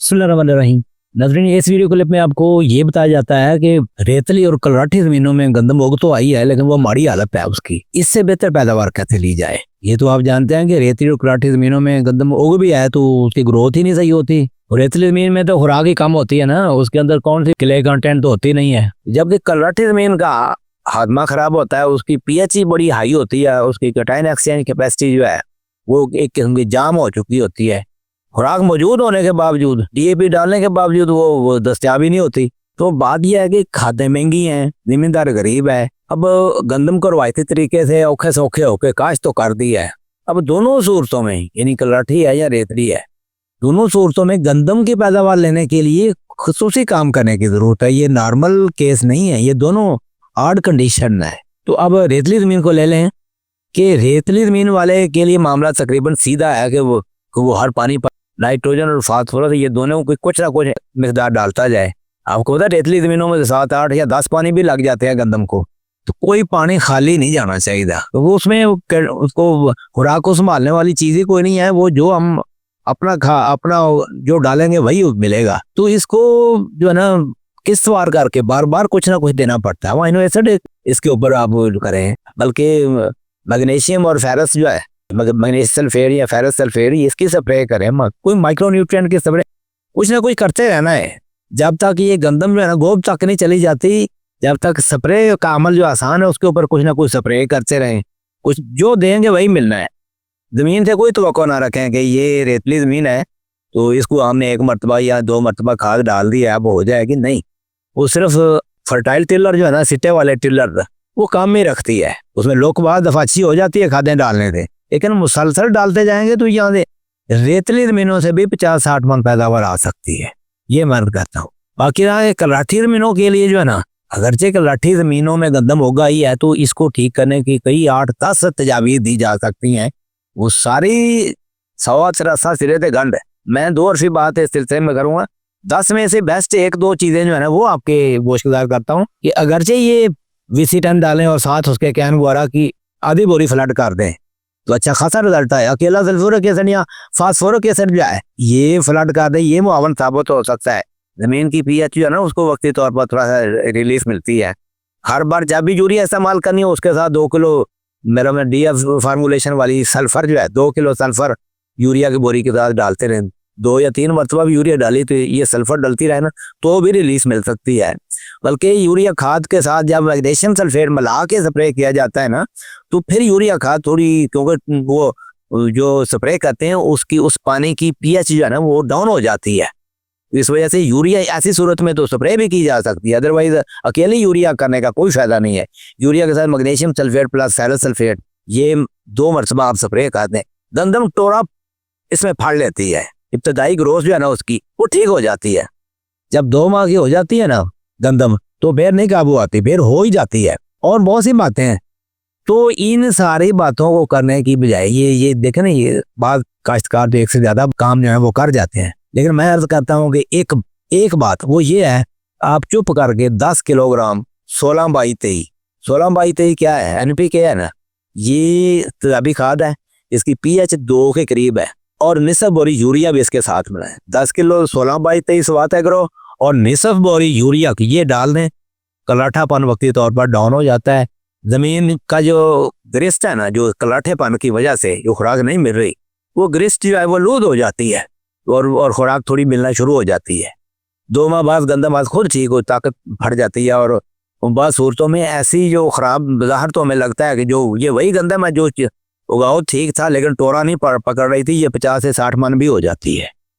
बिस्मिल्लाहिर्रहमानिर्रहीम। नाज़रीन, इस वीडियो क्लिप में आपको ये बताया जाता है कि रेतली और कलराठी ज़मीनों में गंदम उग तो आई है, लेकिन वो माड़ी हालत है उसकी। इससे बेहतर पैदावार कैसे ली जाए। ये तो आप जानते हैं कि रेतली और कलराठी ज़मीनों में गंदम उग भी है तो उसकी ग्रोथ ही नहीं सही होती। रेतली ज़मीन में तो खुराक ही कम होती है ना, उसके अंदर कौन सी क्ले कंटेंट तो होती नहीं है। जबकि कलराठी ज़मीन का हाजमा खराब होता है, उसकी पीएच ही बड़ी हाई होती है, उसकी कैटायन एक्सचेंज कैपेसिटी जो है वो एक किस्म की जाम हो चुकी होती है। खुराक मौजूद होने के बावजूद, डीएपी डालने के बावजूद वो दस्तयाब ही नहीं होती। तो बात यह है कि खादें महंगी हैं, ज़मींदार गरीब है। अब गंदम को रवायती तरीके से औखे सौखे होके काश्त तो कर दी है। अब दोनों सूरतों में, यानी कलराठी है या रेतली है, दोनों सूरतों में गंदम की पैदावार लेने के लिए खुसूसी काम करने की ज़रूरत है। ये नॉर्मल केस नहीं है, ये दोनों हार्ड कंडीशन है। तो अब रेतली ज़मीन को ले लें कि रेतली ज़मीन वाले के लिए मामला तकरीबन सीधा है कि वो हर पानी पर नाइट्रोजन और फास्फोरस ये दोनों को कुछ ना कुछ मिकदार डालता जाए। आपको पता है रेतली ज़मीनों में 7, 8 या 10 पानी भी लग जाते हैं गंदम को, तो कोई पानी खाली नहीं जाना चाहिए। तो वो उसमें उसको खुराक को संभालने वाली चीज़ें कोई नहीं है, वो जो हम अपना जो डालेंगे वही मिलेगा। तो इसको जो है ना किस्तवार करके बार बार कुछ ना कुछ देना पड़ता है। अमीनो एसिड इसके ऊपर आप करें, बल्कि मैग्नीशियम और फेरस जो है, मैग्नीशियम सल्फेट या फेरस सल्फेट, इसकी स्प्रे करें। कोई माइक्रोन्यूट्रिएंट की स्प्रे कुछ ना कुछ करते रहना है जब तक ये गंदम जो है ना गोब तक नहीं चली जाती। जब तक स्प्रे का अमल जो आसान है उसके ऊपर कुछ ना कुछ स्प्रे करते रहें। कुछ जो देंगे वही मिलना है। ज़मीन से कोई तवक्को ना रखें कि ये रेतली ज़मीन है तो इसको हमने 1 मरतबा या 2 मरतबा खाद डाल दी है अब हो जाएगी। नहीं, वो सिर्फ फर्टाइल टिलर जो है ना, सिट्टे वाले टिलर, वो काम में रखती है। उसमें लोकबाद दफाची हो जाती है खादें डालने से, लेकिन मुसलसल डालते जाएंगे तो यहाँ से रेतली ज़मीनों से भी 50-60 मन पैदावार आ सकती है। ये मैं कहता हूँ। बाकी रहा कलराठी ज़मीनों के लिए जो है ना, अगरचे कलराठी ज़मीनों में गंदम उगा ही है तो इसको ठीक करने की कई 8-10 तजावीज़ दी जा सकती हैं। वो सारी 100 सिरे से गंड है। मैं 2 अरसी बात इस सिलसिले में करूँगा। 10 में से बेस्ट 1-2 चीज़ें जो है ना वो आपके गोश्तदार करता हूँ कि अगरचे ये VC10 डालें और साथ उसके कैन वगैरह की आधी बोरी फ्लड कर दें तो अच्छा खासा रिजल्ट है। अकेला सल्फ्यूरिक एसिड या फास्फोरिक एसिड जो है ये फ्लड कर दे, ये मुआवन साबित हो सकता है। ज़मीन की पीएच जो है ना उसको वक्ती तौर पर थोड़ा सा रिलीफ मिलती है। हर बार जब भी यूरिया इस्तेमाल करनी हो उसके साथ 2 किलो मेरा में DF फार्मूलेशन वाली सल्फर जो है 2 किलो सल्फर यूरिया की बोरी के साथ डालते रहें। 2 या 3 मरतबा भी यूरिया डाली तो ये सल्फर डलती रहे ना तो भी रिलीफ मिल सकती है। बल्कि यूरिया खाद के साथ जब मैग्नीशियम सल्फेट मिला के स्प्रे किया जाता है ना तो फिर यूरिया खाद थोड़ी, क्योंकि वो जो स्प्रे करते हैं उसकी उस पानी की पीएच जो है ना वो डाउन हो जाती है। इस वजह से यूरिया ऐसी सूरत में तो स्प्रे भी की जा सकती है, अदरवाइज अकेले यूरिया करने का कोई फायदा नहीं है। यूरिया के साथ magnesium sulphate plus ferrous sulphate ये 2 मरतबा आप स्प्रे कर दें, गंदम टोरा इसमें फाड़ लेती है। इब्तदाई ग्रोथ जो है ना उसकी वो ठीक हो जाती है। जब 2 माह की हो जाती है ना गंदम तो फिर नहीं काबू आती, फिर हो ही जाती है। और बहुत सी बातें हैं। तो इन सारी बातों को करने की बजाय ये देखें ना, ये बात काश्तकार तो 1 से ज़्यादा काम जो है वो कर जाते हैं, लेकिन मैं अर्ज करता हूँ कि एक बात वो ये है, आप चुप करके 10 किलोग्राम 16/23 क्या है, NPK है ना, ये तजाबी खाद है। इसकी pH 2 के करीब है और निसफ बोरी यूरिया भी इसके साथ मिला है। 10 किलो 16/23 वाट एग्रो और निसफ बोरी यूरिया की ये डाल दें, कलाठापन वक्ती तौर पर डाउन हो जाता है। ज़मीन का जो ग्रिस्ट है ना, जो कलाठेपन की वजह से जो खुराक नहीं मिल रही, वो ग्रिस्ट जो है वो लूज हो जाती है और खुराक थोड़ी मिलना शुरू हो जाती है। 2 माह बाद गंदम आज खुद ठीक हो, ताकत बढ़ जाती है। और बाद सूरतों में ऐसी जो ख़राब ज़ाहर में लगता है कि जो ये वही गंदम है जो उगाओ ठीक था लेकिन टोरा नहीं पकड़ रही थी, ये 50 से 60 मन भी हो जाती है।